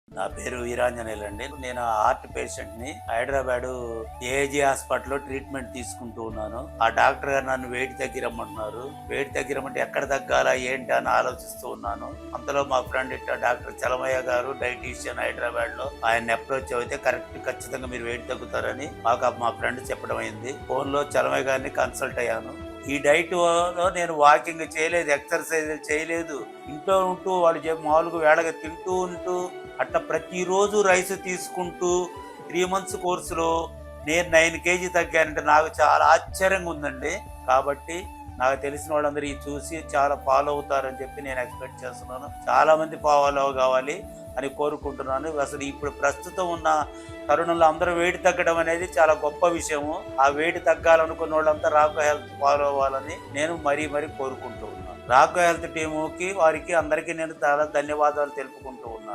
నా పేరు వీరాంజనేయులు అండి. నేను హార్ట్ పేషెంట్‌ని. హైదరాబాదు ఏఐజీ హాస్పిటల్‌లో ట్రీట్మెంట్ తీసుకుంటూ ఉన్నాను. ఆ డాక్టర్ గారు నన్ను వెయిట్ తగ్గిరమ్మంటున్నారు. వెయిట్ తగ్గిరమ్మంటే ఎక్కడ తగ్గాలా ఏంటి అని ఆలోచిస్తూ ఉన్నాను. అంతలో మా ఫ్రెండ్ డాక్టర్ చలమయ్య గారు డైటీషియన్ హైదరాబాద్‌లో ఆయన్ని అప్రోచ్ అయితే ఖచ్చితంగా మీరు వెయిట్ తగ్గుతారని మా ఫ్రెండ్ చెప్పడం అయింది. ఫోన్‌లో చలమయ్య గారిని కన్సల్ట్ అయ్యాను. ఈ డైట్‌లో నేను వాకింగ్ చేయలేదు, ఎక్సర్సైజ్ చేయలేదు. ఇంట్లో ఉంటూ వాళ్ళు మామూలుగా వేళగా తింటూ ఉంటూ అట్లా ప్రతిరోజు రైస్ తీసుకుంటూ 3 మంత్స్ కోర్సులో నేను 9 కేజీ తగ్గానంటే నాకు చాలా ఆశ్చర్యంగా ఉందండి. కాబట్టి నాకు తెలిసిన వాళ్ళందరూ ఇది చూసి చాలా ఫాలో అవుతారని చెప్పి నేను ఎక్స్‌పెక్ట్ చేస్తున్నాను. చాలామంది ఫాలో కావాలి అని కోరుకుంటున్నాను. అసలు ఇప్పుడు ప్రస్తుతం ఉన్న తరుణంలో అందరూ వెయిట్ తగ్గడం అనేది చాలా గొప్ప విషయము. ఆ వెయిట్ తగ్గాలనుకున్న వాళ్ళంతా రాకో హెల్త్ ఫాలో అవ్వాలని నేను మరీ కోరుకుంటూ ఉన్నాను. రాకో హెల్త్ టీముకి వారికి అందరికీ నేను చాలా ధన్యవాదాలు తెలుపుకుంటూ ఉన్నాను.